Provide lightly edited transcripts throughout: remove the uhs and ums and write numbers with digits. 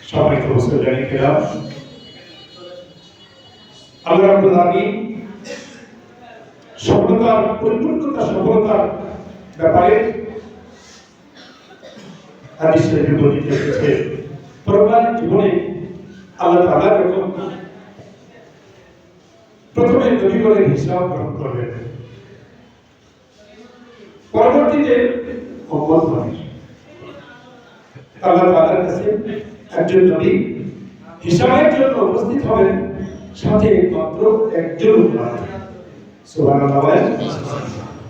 সম্মানিত মুসলিম কেরাম, আল্লাহ রাব্বুল আলামিন সফলতার পরিপূর্ণতা সফলতার ব্যাপারে হাদিস শরীফে বর্ণিত হয়েছে। পরকালীন জীবনে আল্লাহ তাআলা যখন প্রথমে নবীগণের হিসাব গ্রহণ করবেন, পরবর্তীতে উম্মতগণের, আল্লাহ তাআলার কাছে একজন নবী হিসাবের জন্য উপস্থিত হবেন, সাথে মাত্র একজন উম্মত। সুবহানাল্লাহ,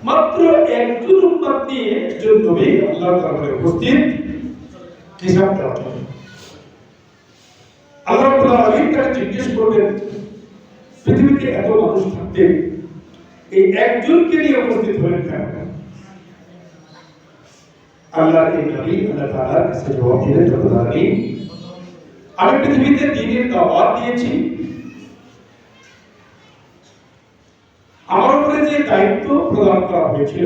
মাত্র একজন উম্মত নিয়ে একজন নবী আল্লাহ তাআলার উপস্থিত হিসাব দেওয়ার জন্য। আল্লাহ রাব্বুল আলামিন তাকে জিজ্ঞেস করবেন, পৃথিবীতে এত মানুষ থাকতে এই একজনকে নিয়ে উপস্থিত হলেন কেন? আল্লাহ এই নবী আল্লাহ তাআলার কাছে জবাব দিলেন, রব্বুল আলামিন, আমি পৃথিবীতে দ্বীনের দাওয়াত দিয়েছি, আমার উপরে যে দায়িত্ব প্রদান করা হয়েছিল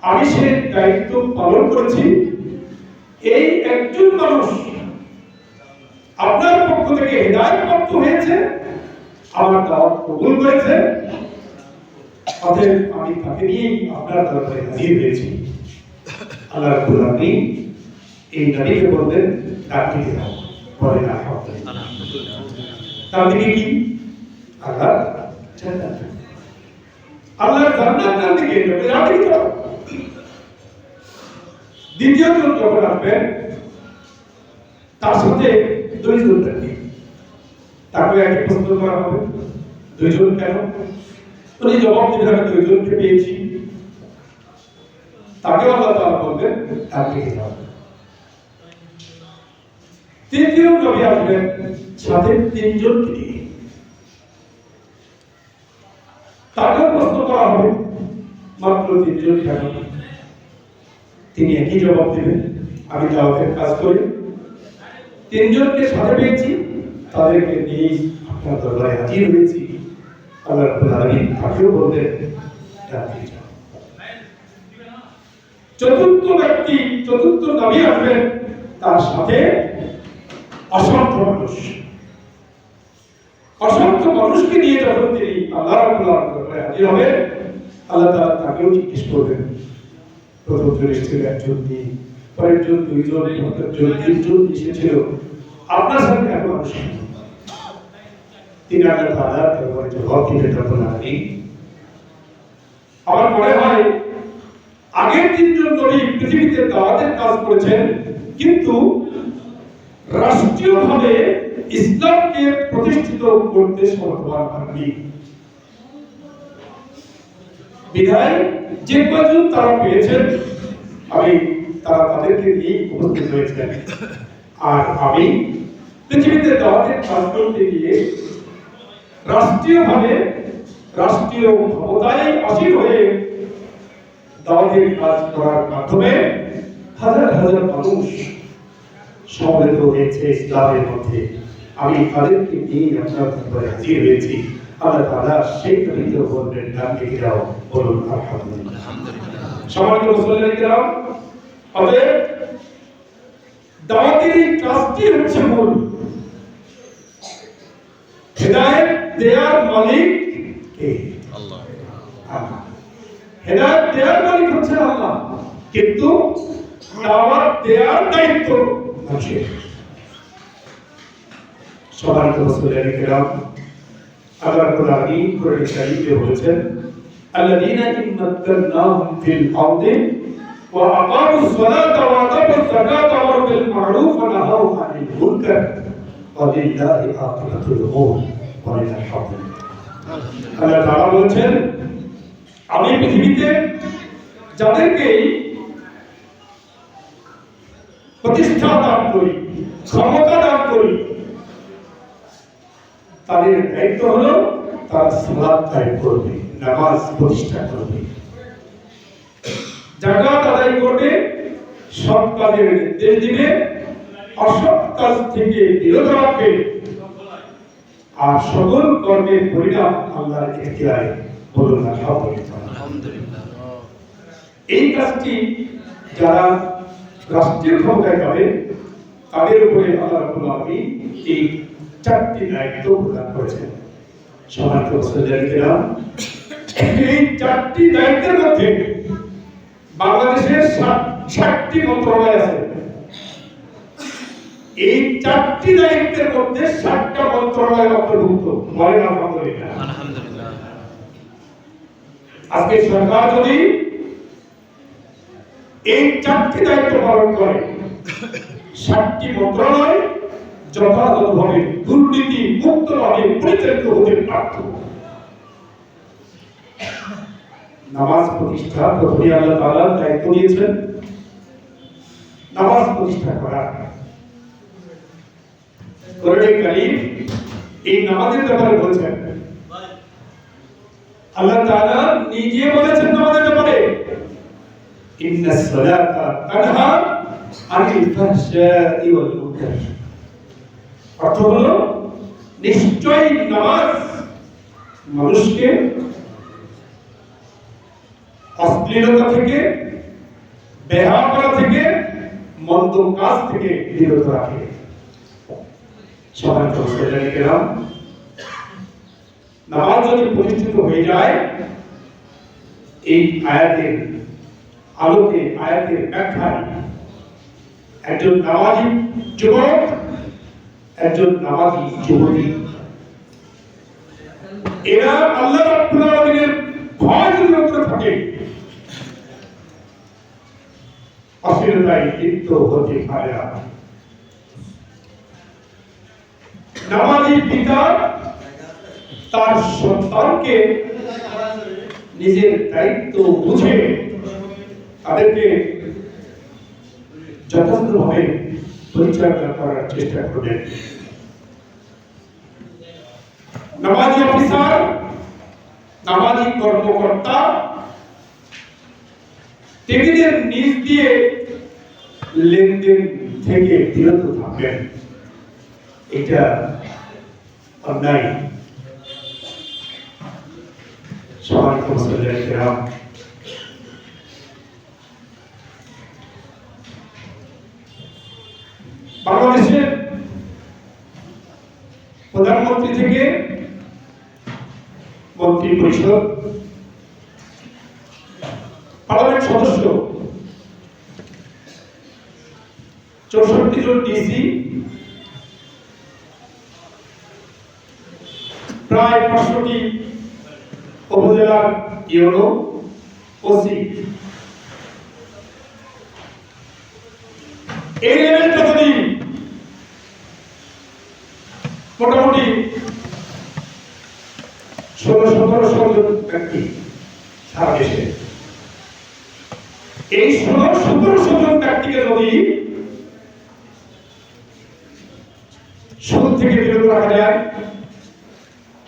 আমি সেই দায়িত্ব পালন করেছি। এই একজন মানুষ আপনার পক্ষ থেকে হিদায়াতপ্রাপ্ত হয়েছে, আমার দাওয়াত কবুল করেছে, অতএব আমি তাকে নিয়ে আপনার দরবারে হাজির হয়েছি। আল্লাহ রাব্বুল আলামিন এই নবীকে বলবেন, ডাক দিতে দাও। বলে আলহামদুলিল্লাহ। তার দিকে কি? আল্লাহ জান্নাত, আল্লাহর জান্নাতের দিকে ডাক দিতে দাও। দ্বিতীয় জন যখন আসবেন, তার সাথে দুইজন থাকবে, তাকে একটা প্রশ্ন করা হবে, দুইজন কেন? উনি জবাব দিবেন, আমি দুইজনকে পেয়েছি। তাকে আল্লাহ তাআলা বলবেন, তাকে দাও। তৃতীয় নবী আসবেন, সাথে তিনজনকে নিয়ে, তাকেও প্রশ্ন করা হবে, মাত্র তিনজন কেন? তিনি একই জবাব দেবেন, আমি দাওয়াতের কাজ করি, তিনজনকে সাথে পেয়েছি, তাদেরকে নিয়ে আপনার দরবারে হাজির হয়েছি। আল্লাহ রাব্বুল আলামিন তাকেও বলবেন, ডাকে যাও। চতুর্থ ব্যক্তি, চতুর্থ নবী আসবেন, তার সাথে অসংখ্য মানুষ, অসংখ্য মানুষকে নিয়ে যখন তিনি আল্লাহ রাব্বুল আলামিনের দরবারে হাজির হবেন, আল্লাহ তাআলা তাকেও জিজ্ঞেস করবেন, প্রথম জন এসেছিল একজন, পরের জন দুইজন, পরের জন তিনজন এসেছিল, আপনার সাথে এখন মানুষ তিনি আল্লাহ তাআলার দরবারে জবাব দিতে তখন আমি আমার মনে হয় আগের তিনজন নবী পৃথিবীতে দাওয়াতের কাজ করেছেন, কিন্তু রাষ্ট্রীয়ভাবে ইসলামকে প্রতিষ্ঠিত করতে সমর্থন হননি। বিধায় যে কজন তারা পেয়েছেন, আমি তারা তাদেরকে নিয়ে উপস্থিত হয়েছেন। আর আমি পৃথিবীতে দাওয়াতের কাজ করতে গিয়ে রাষ্ট্রীয়ভাবে, রাষ্ট্রীয় ক্ষমতায় আসীন হয়ে দাওয়াতের কাজ করার মাধ্যমে হাজার হাজার মানুষ সমবেত হয়েছে ইসলামের মধ্যে। আমি তাদেরকে নিয়ে আপনার দরবারে হাজির হয়েছি। আল্লাহ তাআলা সেই নবীকে বলবেন, ডাকে যাও। বলুন আলহামদুলিল্লাহ। সম্মানিত মুসলিম কিরাম, অতএব দাওয়াতের এই কাজটি হচ্ছে মূল। হিদায়াত দেওয়ার মালিক কে? আল্লাহ। হিদায়াত দেওয়ার মালিক হচ্ছে আল্লাহ, কিন্তু দাওয়াত দেওয়ার দায়িত্ব মানুষের। সম্মানিত মুসলিম কিরাম, আল্লাহ রাব্বুল আলামিন কোরআনে কারীমে বলেছেন, আল্লাযীনা ইম্মাক্কানাহুম ফিল আরদি ওয়া আকামুস সালাতা ওয়া আতাউজ যাকাতা ওয়া বিল মা'রুফ ওয়া নাহাউ আনিল মুনকার ওয়া লিল্লাহি আকিবাতুল উমুর ওয়া লিল্লাহিল হামদ। আল্লাহ তাআলা বলেছেন, আমি পৃথিবীতে যাদেরকে প্রতিষ্ঠা দান করি, ক্ষমতা দান করি, তাদের দায়িত্ব হলো তারা সালাত কায়েম করবে, নামাজ প্রতিষ্ঠা করবে, যাকাত আদায় করবে, সৎ কাজের নির্দেশ দিবে, অসৎ কাজ থেকে বিরত রাখবে, আর সকল কর্মের পরিণাম আল্লাহর ইখতিয়ারে। বলুন আলহামদুলিল্লাহ। এই কাজটি যারা রাষ্ট্রীয় ক্ষমতায় যাবে তাদের উপরে আল্লাহ রাব্বুল আলামিন এই চারটি দায়িত্ব প্রদান করেছেন। সম্মানিত মুসলিম, এই চারটি দায়িত্বের মধ্যে বাংলাদেশের 60টি মন্ত্রণালয় আছে। এই চারটি দায়িত্বের মধ্যে 60টা মন্ত্রণালয় অন্তর্ভুক্ত। বলেন আলহামদুলিল্লাহ। আলহামদুলিল্লাহ। আজকে সরকার যদি এই চারটি দায়িত্ব পালন করে, 60টি মন্ত্রণালয় যথাযথভাবে দুর্নীতি মুক্তভাবে পরিচালিত হতে পারত। নামাজ প্রতিষ্ঠা প্রথমে আল্লাহ তাআলা দায়িত্ব দিয়েছেন নামাজ প্রতিষ্ঠা করার। কোরআনে কারীম এই নামাজের ব্যাপারে বলেছেন, আল্লাহ তাআলা নিজে বলেছেন নামাজের ব্যাপারে, ইন্নাস সালাতা তানহা আনিল ফাহশাই ওয়াল মুনকার। অর্থ হলো নিশ্চয়ই নামাজ মানুষকে অশ্লীলতা থেকে, বেহায়া থেকে, মন্দ কাজ থেকে বিরত রাখে। সম্মানিত মুসলিম, নামাজ যদি প্রতিষ্ঠিত হয়ে যায়, এই আয়াতের আলোকে, আয়াতের ব্যাখ্যায় একজন নামাজি যুবক, একজন নামাজি যুবতী, এরা আল্লাহ রাব্বুল আলামিনের ভয় যদি অন্তরে থাকে, অশ্লীলতায় লিপ্ত হতে পারে না। নামাজি পিতা তার সন্তানকে নিজের দায়িত্ব বুঝে তাদেরকে যথাযথভাবে পরিচালনা করার চেষ্টা করবেন। নামাজি অফিসার, নামাজি কর্মকর্তা টেবিলের নিচ দিয়ে লেনদেন থেকে বিরত থাকবেন, এটা অন্যায়। সম্মানিত মুসলিম, বাংলাদেশের প্রধানমন্ত্রী থেকে মন্ত্রী পরিষদ, পার্লামেন্ট সদস্য, 64 জন ডিসি, প্রায় 500টি উপজেলার ইউনো, ওসি, এই লেভেলটা যদি মোটামুটি 16-17 জন ব্যক্তি সারা দেশে, এই 16-17 জন ব্যক্তিকে যদি সুদ থেকে বিরত রাখা যায়,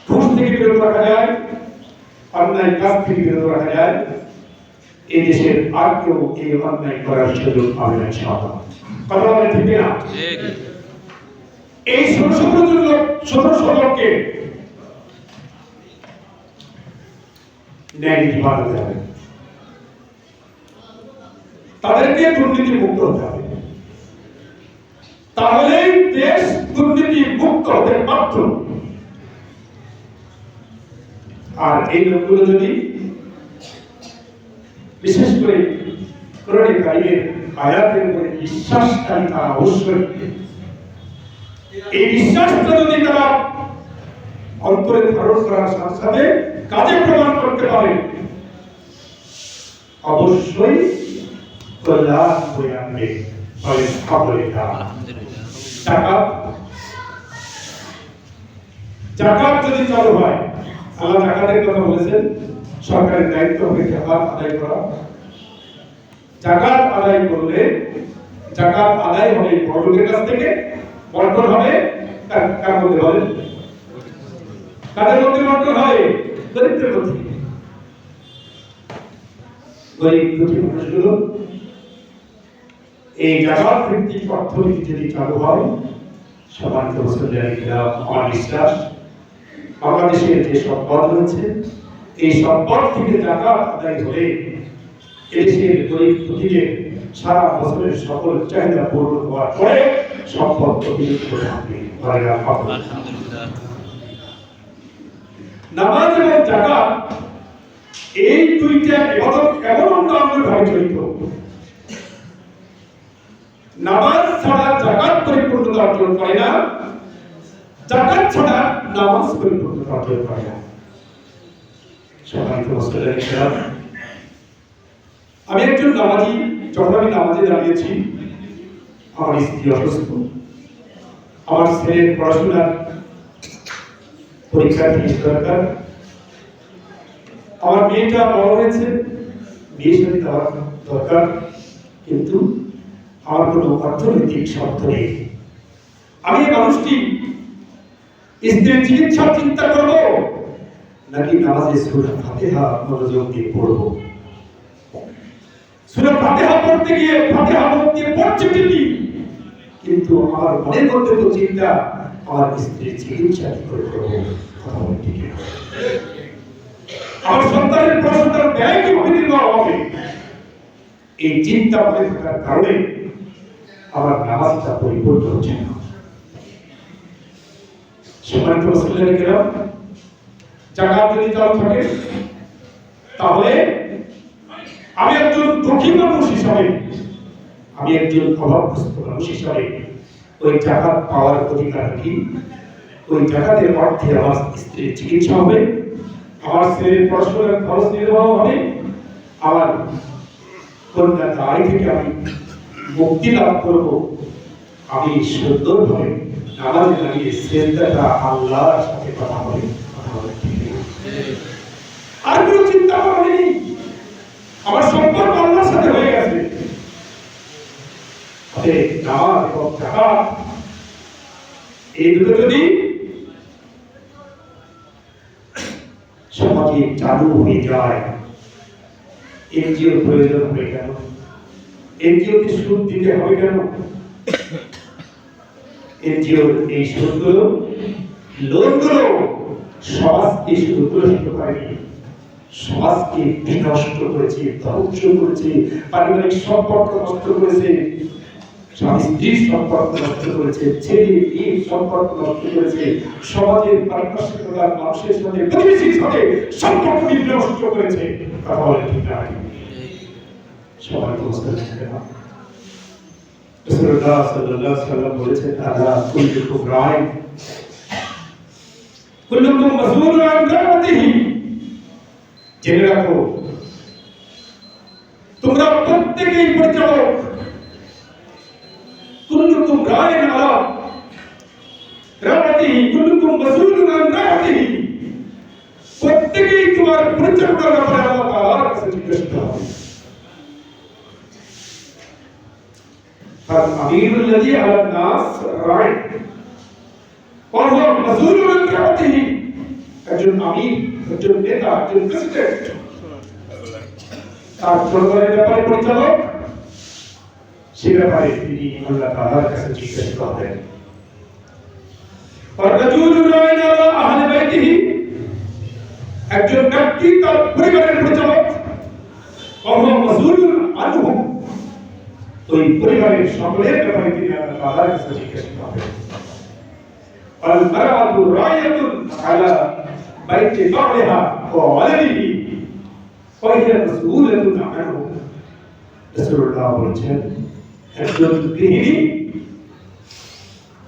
ঘুষ থেকে বিরত রাখা যায়, অন্যায় কাজ থেকে বিরত রাখা যায়, এই দেশের আর কেউ এই অন্যায় করার সুযোগ পাবে না। কথা বলে ঠিক না? এই 17 জনকে ন্যায় নীতি মানতে হবে, তাদেরকে দুর্নীতি মুক্ত হতে হবে, তাহলেই দেশ দুর্নীতি মুক্ত হতে বাধ্য। আর এই লোকগুলো যদি বিশেষ করে কোরআনে কারীমের আয়াতের উপরে বিশ্বাসকারী, তারা অবশ্যই এই বিশ্বাসটা যদি তারা অন্তরে ধারণ করার সাথে সাথে কাজে প্রমাণ করতে পারে, অবশ্যই কল্যাণ বয়ে আনবে। জাকাত যদি চালু হয়, আল্লাহ জাকাতের কথা বলেছেন, সরকারের দায়িত্ব হবে জাকাত আদায় করা। জাকাত আদায় করলে জাকাত আদায় হবে বড়লোকের কাছ থেকে, বন্টন হবে কার মধ্যে হবে? কাদের মধ্যে বন্টন হয়? দরিদ্রের মধ্যে। গরিব দুঃখী মানুষগুলো, এই জাকাত ভিত্তিক অর্থনীতি যদি চালু হয়, সম্মানিত মুসলিমরা, আমার বিশ্বাস বাংলাদেশের যে সম্পদ রয়েছে, এই সম্পদ থেকে জাকাত আদায় হলে এদেশের গরিব দুঃখীদের সারা বছরের সকল চাহিদা পূরণ হওয়ার পরে সম্পদ প্রতিনিধিত্ব করে থাকবে। নামাজ এবং যাকাত এই দুইটা ইবাদত এমন অঙ্গাঙ্গভাবে জড়িত, নামাজ ছাড়া যাকাত পরিপূর্ণতা অর্জন করে না, যাকাত ছাড়া নামাজ পরিপূর্ণতা অর্জন করে না। সম্মানিত মুসলিম, আমি একজন নামাজি। যখন আমি নামাজে দাঁড়িয়েছি, আমার স্ত্রী অসুস্থ, আমার ছেলের পড়াশোনার পরীক্ষার ফিস দরকার, আমার মেয়েটা বড় হয়েছে, বিয়ে শাদী দেওয়ার দরকার, কিন্তু আমার কোনো অর্থনৈতিক সামর্থ্য নেই। আমি এই মানুষটি স্ত্রীর চিকিৎসার চিন্তা করব নাকি নামাজে সূরা ফাতিহা মনোযোগ দিয়ে পড়ব? সূরা ফাতিহা পড়তে গিয়ে ফাতিহা মন দিয়ে পড়ছি ঠিকই, কিন্তু আমার মনের মধ্যে তো চিন্তা আমার স্ত্রীর চিকিৎসা কি করে করব। কথা বলে ঠিক, আমার সন্তানের পড়াশোনার ব্যয় কিভাবে নির্বাহ হবে, এই চিন্তা মনে থাকার কারণে আমার নামাজটা পরিপূর্ণ হচ্ছে না। সম্মানিত মুসলিম, যাকাত যদি চালু থাকে, তাহলে আমি একজন দুঃখী মানুষ হিসাবে, আমি একজন অভাবগ্রস্ত মানুষ হিসাবে ওই যাকাত পাওয়ার অধিকার কি? ওই যাকাতের অর্থে আমার স্ত্রীর চিকিৎসা হবে, আমার ছেলের পড়াশোনার খরচ নির্বাহ হবে, আমার কন্যার দায় থেকে আমি মুক্তি লাভ করব। আমি সুন্দরভাবে নামাজে দাঁড়িয়ে সেজদাটা আল্লাহর সাথে কথা বলে আর কোনো চিন্তা আমার নেই, আমার সম্পর্ক আল্লাহর সাথে হয়ে গেছে। নামাজ এবং যাকাত এই দুটো যদি সমাজে চালু হয়ে যায়, এনজিওর প্রয়োজন হবে কেন? এনজিওকে সুদ দিতে হবে কেন? এনজিওর এই সুদগুলো, লোনগুলো সমাজকে শুধু কলুষিত করেনি, সমাজকে বিনষ্ট করেছে, ধ্বংস করেছে, পারিবারিক সম্পর্ক নষ্ট করেছে, স্বামী স্ত্রীর সম্পর্ক নষ্ট করেছে, ছেলে মেয়ের সম্পর্ক নষ্ট করেছে, সমাজের পারিপার্শ্বিকতা, মানুষের সাথে, পরিবেশের সাথে সম্পর্ক বিনষ্ট করেছে। কথা বলে ঠিক না? সবাই তো বুঝতে পারছে না। রাসূলুল্লাহ সাল্লাল্লাহু আলাইহি ওয়াসাল্লাম বলেছেন, আলা কুল্লুকুম রাইন কুল্লুকুম মাসউলুন আন রাইয়াতিহি। জেনে রাখো, তোমরা প্রত্যেকেই পরিচালক। কুল্লুকুম রাইন আলা রাইয়াতিহি কুল্লুকুম মাসউলুন আন রাইয়াতিহি। প্রত্যেকেই তোমার পরিচালনার ব্যাপারে আল্লাহ তাআলার কাছে জিজ্ঞাসিত হবে। فالأمير الذي على الناس راعي وهو مسؤول عن رعيته। একজন আমির, একজন নেতা, একজন প্রেসিডেন্ট, তার সরকারের ব্যাপারে পরিচালক, সে ব্যাপারে তিনি আল্লাহ তাআলার কাছে জিজ্ঞাসিত হবেন। والرجل راع على أهل بيته। একজন ব্যক্তি তার পরিবারের পরিচালক, وهو مسؤول عنهم। ওই পরিবারের সকলের ব্যাপারে তিনি আল্লাহ তাআলার কাছে জিজ্ঞাসিত হবেন। والمرأة راعية على بيت بعلها وولده وهي مسؤولة عنه। রাসূলুল্লাহ বলেছেন, একজন গৃহিণী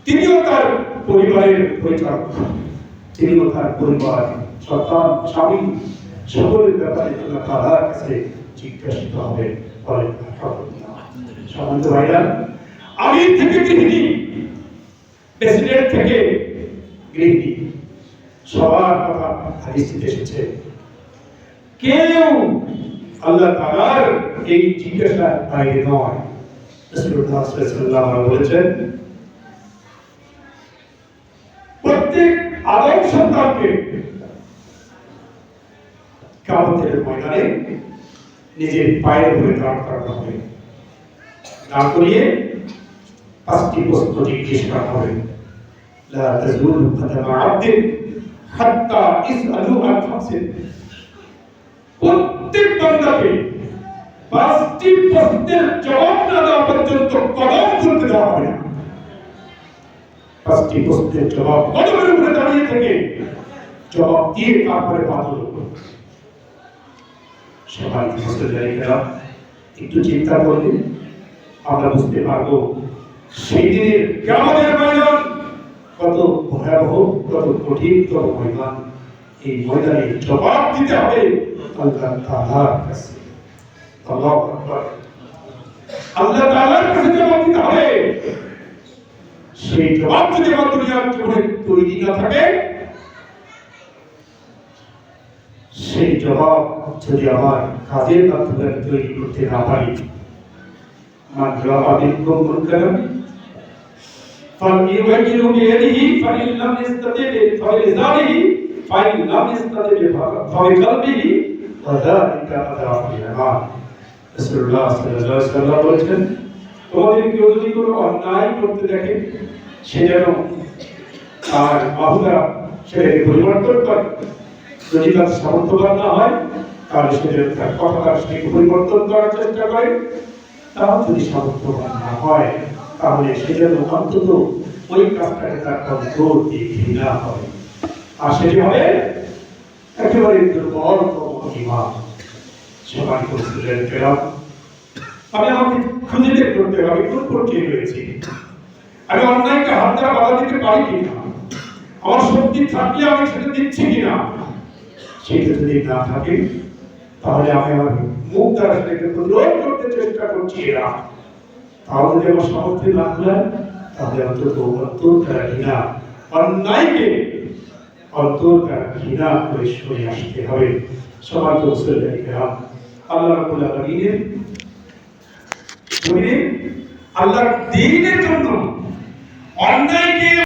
তিনিও তার পরিবারের পরিচালক, তিনিও তার পরিবার, সন্তান, স্বামী সকলের ব্যাপারে আল্লাহ তাআলার কাছে জিজ্ঞাসিত হবেন। বলেন আলহামদুলিল্লাহ। সম্মানিত ভাইরা, আমির থেকে গৃহিণী, প্রেসিডেন্ট থেকে গৃহিণী, সবার কথা হাদিসে এসেছে। কেউ আল্লাহ তাআলার এই জিজ্ঞাসার বাইরে নয়। রাসূলুল্লাহ সাল্লাল্লাহু আলাইহি ওয়াসাল্লাম বলেছেন, প্রত্যেক আদম সন্তানকে কিয়ামতের ময়দানে নিজের পায়ের উপরে দাঁড় করানো হবে। দাঁড় করিয়ে 5টি প্রশ্ন জিজ্ঞেস করা হবে। লা তাজুলু কদামা আবদিন হাত্তা ইসআলু আন খামসিন। প্রত্যেক বান্দাকে 5টি প্রশ্নের জবাব না দেওয়া পর্যন্ত কদম তুলতে দেওয়া হবে না। পাঁচটি প্রশ্নের জবাব কদমের উপরে দাঁড়িয়ে থেকে জবাব দিয়ে তারপরে বাদল সবাই মুসলিমরা একটু চিন্তা করলে আমরা বুঝতে পারবো সেই দিনের কিয়ামতের ময়দান কত ভয়াবহ, কত কঠিন, কত ময়দান। এই ময়দানে জবাব দিতে হবে আল্লাহ তাআলার কাছে। আল্লাহু আকবার। আল্লাহ তাআলার কাছে জবাব দিতে হবে। সেই জবাব যদি আমার দুনিয়ার জীবনে তৈরি না থাকে, সেই জবাব যদি আমার কাজের মাধ্যমে তৈরি করতে না পারি, মান রাআ মিনকুম মুনকারান ফালইউগাইয়িরু বিয়াদিহি ফাইন লাম ইসতাতি' ফাবিলিসানিহি ফাইন লাম ইসতাতি' ফাবিকলবিহি ওয়া যালিকা আযআফুল ঈমান। রাসূলুল্লাহ সাল্লাল্লাহু আলাইহি ওয়াসাল্লাম বলেছেন, তোমাদের কেউ যদি কোনো অন্যায় করতে দেখে সে যেন তার বাহুটা সেটাকে পরিবর্তন করে, যদি তার সামর্থ্যবান না হয় তাহলে সে যেন তার কথাটা সেটাকে পরিবর্তন করার চেষ্টা করে, তাও যদি সামর্থ্যবান না হয় তাহলে সে যেন অন্তত ওই কাজটাকে তার অন্তর দিয়ে ঘৃণা করে, আর সেটি হবে একেবারে দুর্বল ঈমান। সবাই বলছিলেন কেরাম, আমি আমাকে খুঁজে বের করতে হবে কোন পক্ষে রয়েছি, আমি অন্যায়কে হাত দ্বারা বাধা দিতে পারি কিনা, আমার শক্তি থাকলে আমি সেটা দিচ্ছি কিনা। সেটা যদি না থাকে তাহলে আমি আমার মুখ দ্বারা সেটাকে প্রতিরোধ করতে চেষ্টা করছি না, তাও যদি আমার সামর্থ্য না হয় তাহলে অন্তত অন্তর দ্বারা ঘৃণা, অন্যায়কে অন্তর দ্বারা ঘৃণা করে সরে আসতে হবে। সবাই তো মুসলিম আল্লাহ রাব্বুল আলামিনের আল্লাহর দ্বীনের